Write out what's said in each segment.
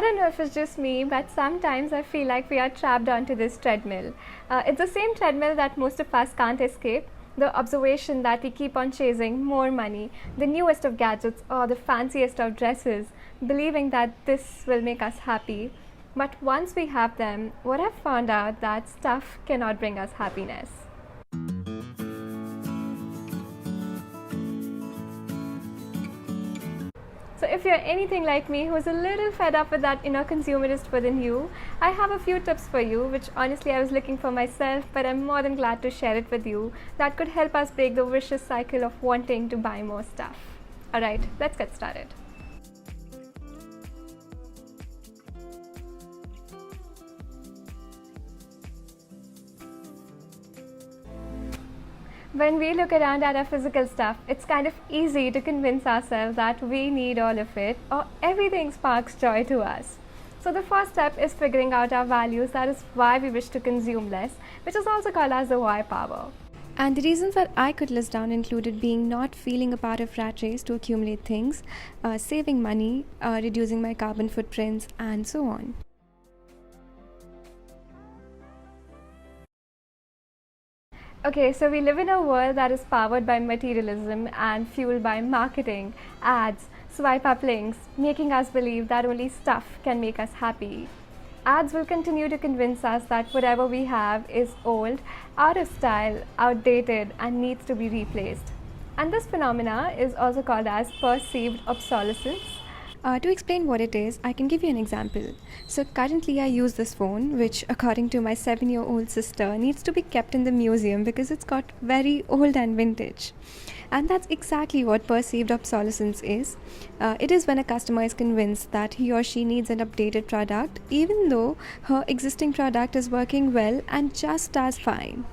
don't know if it's just me, but sometimes I feel like we are trapped onto this treadmill. It's the same treadmill that most of us can't escape. The observation that we keep on chasing more money, the newest of gadgets, or the fanciest of dresses, believing that this will make us happy. But once we have them, what I've found out that stuff cannot bring us happiness. So if you're anything like me who's a little fed up with that inner consumerist within you, I have a few tips for you, which honestly I was looking for myself, but I'm more than glad to share it with you, that could help us break the vicious cycle of wanting to buy more stuff. Alright, let's get started. When we look around at our physical stuff, it's kind of easy to convince ourselves that we need all of it or everything sparks joy to us. So the first step is figuring out our values, that is why we wish to consume less, which is also called as the why power. And the reasons that I could list down included being not feeling a part of rat race to accumulate things, saving money, reducing my carbon footprints, and so on. Okay, so we live in a world that is powered by materialism and fueled by marketing, ads, swipe up links, making us believe that only stuff can make us happy. Ads will continue to convince us that whatever we have is old, out of style, outdated, and needs to be replaced. And this phenomena is also called as perceived obsolescence. To explain what it is, I can give you an example. So currently I use this phone, which according to my 7-year-old sister needs to be kept in the museum because it's got very old and vintage. And that's exactly what perceived obsolescence is. It is when a customer is convinced that he or she needs an updated product, even though her existing product is working well and just as fine.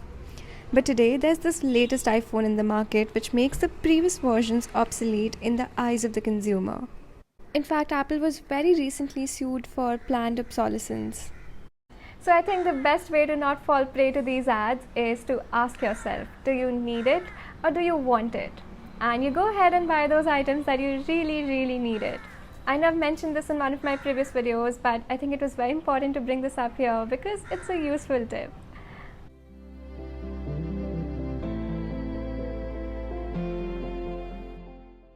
But today, there's this latest iPhone in the market which makes the previous versions obsolete in the eyes of the consumer. In fact, Apple was very recently sued for planned obsolescence. So I think the best way to not fall prey to these ads is to ask yourself, do you need it or do you want it? And you go ahead and buy those items that you really need it. I know I've mentioned this in one of my previous videos, but I think it was very important to bring this up here because it's a useful tip.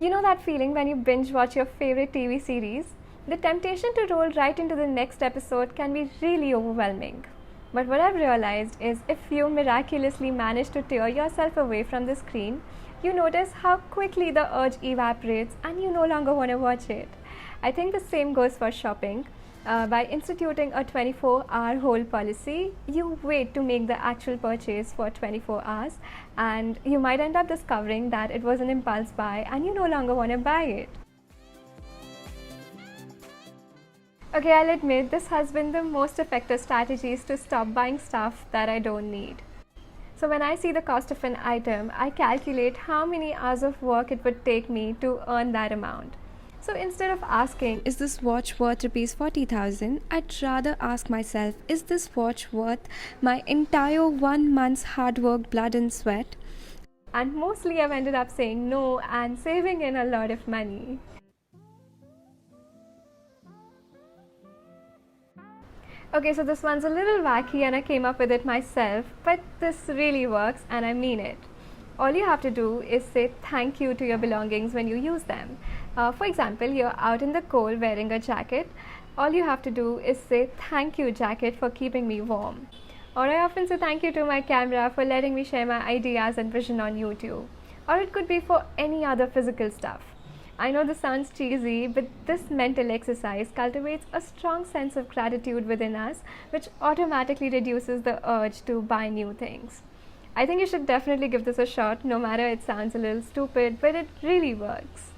You know that feeling when you binge watch your favorite TV series? The temptation to roll right into the next episode can be really overwhelming. But what I've realized is if you miraculously manage to tear yourself away from the screen, you notice how quickly the urge evaporates and you no longer want to watch it. I think the same goes for shopping. By instituting a 24-hour hold policy, you wait to make the actual purchase for 24 hours and you might end up discovering that it was an impulse buy and you no longer want to buy it. Okay, I'll admit this has been the most effective strategies to stop buying stuff that I don't need. So when I see the cost of an item, I calculate how many hours of work it would take me to earn that amount. So instead of asking, Is this watch worth rupees 40,000? I'd rather ask myself, is this watch worth my entire 1 month's hard work, blood and sweat? and mostly I've ended up saying no and saving in a lot of money. Okay, so this one's a little wacky and I came up with it myself, but this really works and I mean it. All you have to do is say thank you to your belongings when you use them. For example, you're out in the cold wearing a jacket. All you have to do is say thank you, jacket, for keeping me warm. Or I often say thank you to my camera for letting me share my ideas and vision on YouTube. Or it could be for any other physical stuff. I know this sounds cheesy, but this mental exercise cultivates a strong sense of gratitude within us, which automatically reduces the urge to buy new things. I think you should definitely give this a shot, no matter it sounds a little stupid, but it really works.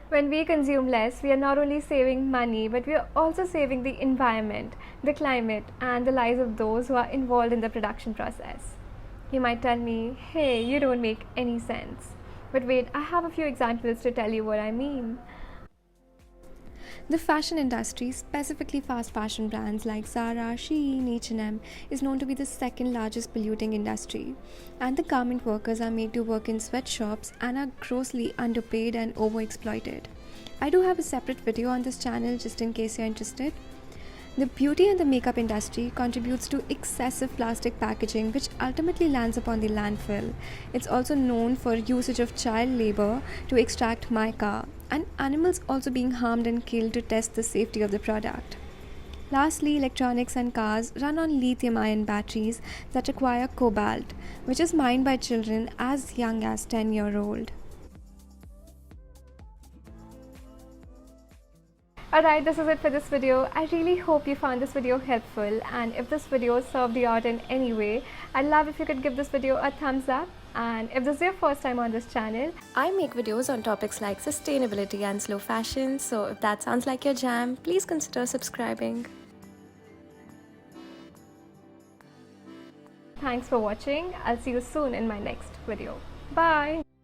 When we consume less, we are not only saving money, but we are also saving the environment, the climate, and the lives of those who are involved in the production process. You might tell me, hey, you don't make any sense. But wait, I have a few examples to tell you what I mean. The fashion industry, specifically fast fashion brands like Zara, Shein, H&M, is known to be the second largest polluting industry. And the garment workers are made to work in sweatshops and are grossly underpaid and overexploited. I do have a separate video on this channel just in case you're interested. The beauty and the makeup industry contributes to excessive plastic packaging, which ultimately lands upon the landfill. It's also known for usage of child labor to extract mica, and animals also being harmed and killed to test the safety of the product. Lastly, electronics and cars run on lithium-ion batteries that require cobalt, which is mined by children as young as 10-year-old. Alright, this is it for this video. I really hope you found this video helpful, and if this video served you out in any way, I'd love if you could give this video a thumbs up. And if this is your first time on this channel, I make videos on topics like sustainability and slow fashion, so if that sounds like your jam, please consider subscribing. thanks for watching. I'll see you soon in my next video. Bye!